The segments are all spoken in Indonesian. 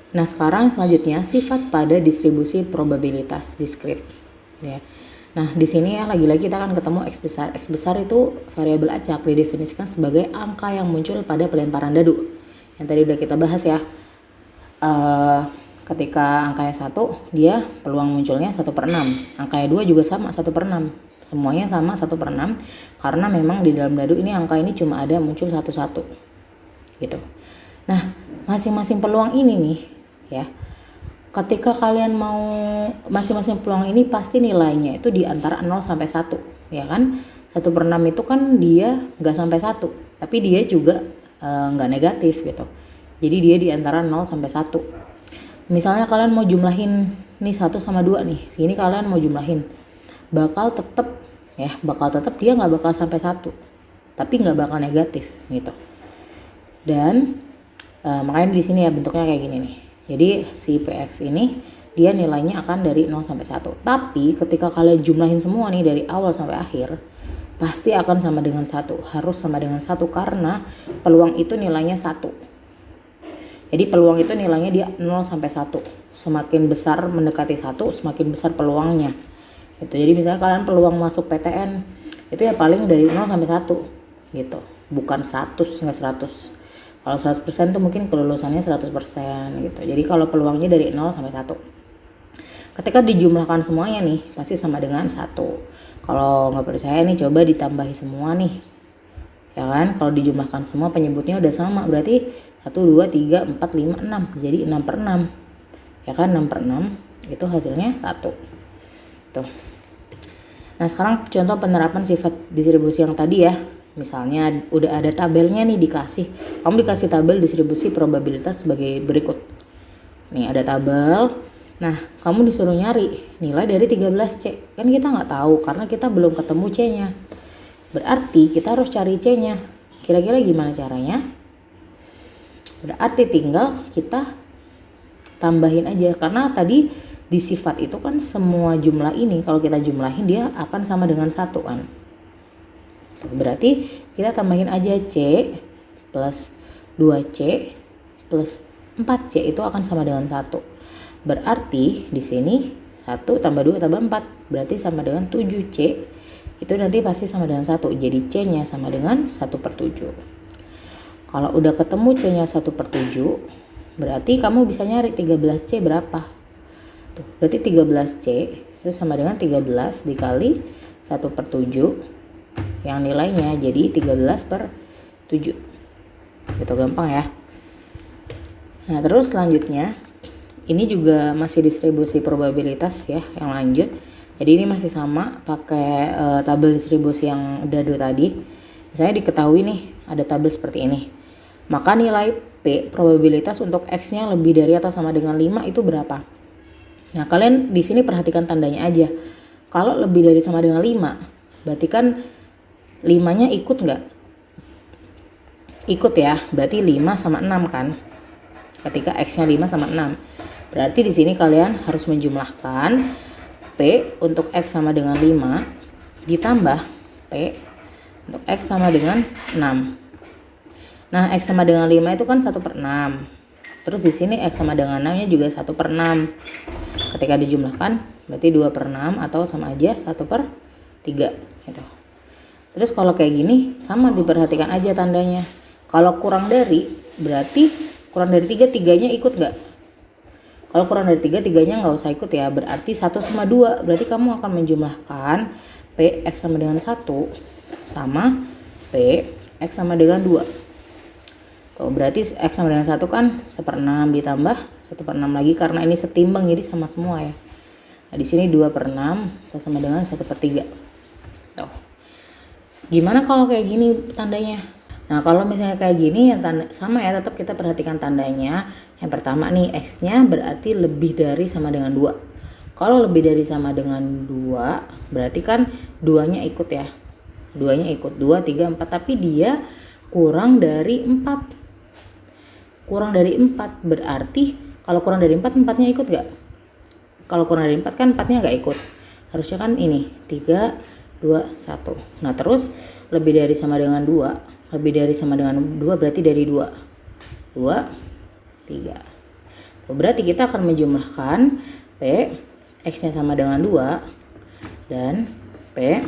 Nah, sekarang selanjutnya sifat pada distribusi probabilitas diskrit ya. Nah, di sini ya lagi-lagi kita akan ketemu X besar. X besar itu variabel acak, didefinisikan sebagai angka yang muncul pada pelemparan dadu. Yang tadi udah kita bahas ya. Ketika angkanya 1, dia peluang munculnya 1/6. Angkanya 2 juga sama, 1/6. Semuanya sama 1/6 karena memang di dalam dadu ini angka ini cuma ada muncul satu-satu gitu. Nah, masing-masing peluang ini nih ya, ketika kalian mau masing-masing peluang ini pasti nilainya itu di antara 0 sampai 1 ya kan. 1/6 itu kan dia nggak sampai 1, tapi dia juga nggak negatif gitu, jadi dia di antara 0 sampai 1. Misalnya kalian mau jumlahin nih 1 sama 2 nih, sini kalian mau jumlahin, bakal tetap dia nggak bakal sampai 1, tapi nggak bakal negatif gitu. Dan makanya di sini ya bentuknya kayak gini nih. Jadi si PX ini dia nilainya akan dari 0 sampai 1. Tapi ketika kalian jumlahin semua nih dari awal sampai akhir, pasti akan sama dengan 1. Harus sama dengan 1 karena peluang itu nilainya 1. Jadi peluang itu nilainya dia 0 sampai 1. Semakin besar mendekati 1, semakin besar peluangnya. Gitu. Jadi misalnya kalian peluang masuk PTN itu ya paling dari 0 sampai 1 gitu. Bukan 100, enggak 100. Kalau 100% tuh mungkin kelulusannya 100% gitu. Jadi kalau peluangnya dari 0 sampai 1. Ketika dijumlahkan semuanya nih, pasti sama dengan 1. Kalau nggak percaya nih, coba ditambahi semua nih. Ya kan, kalau dijumlahkan semua penyebutnya udah sama, berarti 1, 2, 3, 4, 5, 6. Jadi 6/6. Ya kan, 6/6 itu hasilnya 1. Tuh. Nah, sekarang contoh penerapan sifat distribusi yang tadi ya. Misalnya udah ada tabelnya nih kamu dikasih tabel distribusi probabilitas sebagai berikut. Nih ada tabel. Nah, kamu disuruh nyari nilai dari 13C. Kan kita nggak tahu karena kita belum ketemu C-nya. Berarti kita harus cari C-nya. Kira-kira gimana caranya? Berarti tinggal kita tambahin aja karena tadi di sifat itu kan semua jumlah ini kalau kita jumlahin dia akan sama dengan 1 kan. Berarti kita tambahin aja C plus 2C plus 4C itu akan sama dengan 1. Berarti di sini 1 tambah 2 tambah 4 berarti sama dengan 7C. Itu nanti pasti sama dengan 1. Jadi C-nya sama dengan 1/7. Kalau udah ketemu C-nya 1/7, berarti kamu bisa nyari 13C berapa. Tuh, berarti 13C itu sama dengan 13 dikali 1/7 yang nilainya jadi 13/7. Itu gampang ya. Nah, terus selanjutnya ini juga masih distribusi probabilitas ya yang lanjut. Jadi ini masih sama pakai tabel distribusi yang dadu tadi. Misalnya diketahui nih ada tabel seperti ini. Maka nilai P probabilitas untuk X-nya lebih dari atau sama dengan 5 itu berapa? Nah, kalian di sini perhatikan tandanya aja. Kalau lebih dari sama dengan 5, berarti kan 5-nya ikut nggak? Ikut ya, berarti 5 sama 6 kan? Ketika X-nya 5 sama 6. Berarti di sini kalian harus menjumlahkan P untuk X sama dengan 5 ditambah P untuk X sama dengan 6. Nah, X sama dengan 5 itu kan 1/6. Terus di sini X sama dengan 6-nya juga 1/6. Ketika dijumlahkan berarti 2/6 atau sama aja 1/3 gitu. Terus kalau kayak gini sama diperhatikan aja tandanya. Kalau kurang dari berarti kurang dari 3, 3-nya ikut nggak? Kalau kurang dari 3, 3-nya nggak usah ikut ya. Berarti 1 sama 2. Berarti kamu akan menjumlahkan P X sama dengan 1 sama P X sama dengan 2. Tuh, berarti X sama dengan 1 kan 1/6 ditambah 1/6 lagi karena ini setimbang jadi sama semua ya. Nah, di sini 2/6 sama dengan 1/3. Tuh. Gimana kalau kayak gini tandanya? Nah, kalau misalnya kayak gini ya sama ya, tetap kita perhatikan tandanya. Yang pertama nih X-nya berarti lebih dari sama dengan 2. Kalau lebih dari sama dengan 2, berarti kan 2-nya ikut ya. 2-nya ikut 2, 3, 4, tapi dia kurang dari 4. Kurang dari 4 berarti kalau kurang dari 4, 4-nya ikut gak? Kalau kurang dari 4 kan 4-nya gak ikut. Harusnya kan ini 3, 2, 1. Nah, terus lebih dari sama dengan 2. Lebih dari sama dengan 2 berarti dari 2. 2, 3. Berarti kita akan menjumlahkan P X-nya sama dengan 2 dan P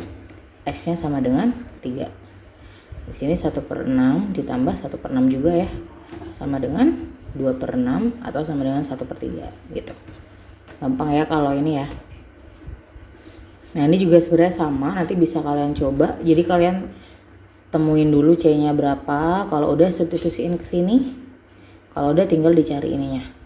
X-nya sama dengan 3. Di sini 1/6 ditambah 1/6 juga ya, sama dengan 2/6 atau sama dengan 1/3 gitu. Gampang ya kalau ini ya. Nah ini juga sebenarnya sama, nanti bisa kalian coba. Jadi kalian temuin dulu C-nya berapa, kalau udah substitusiin ke sini. Kalau udah tinggal dicari ininya.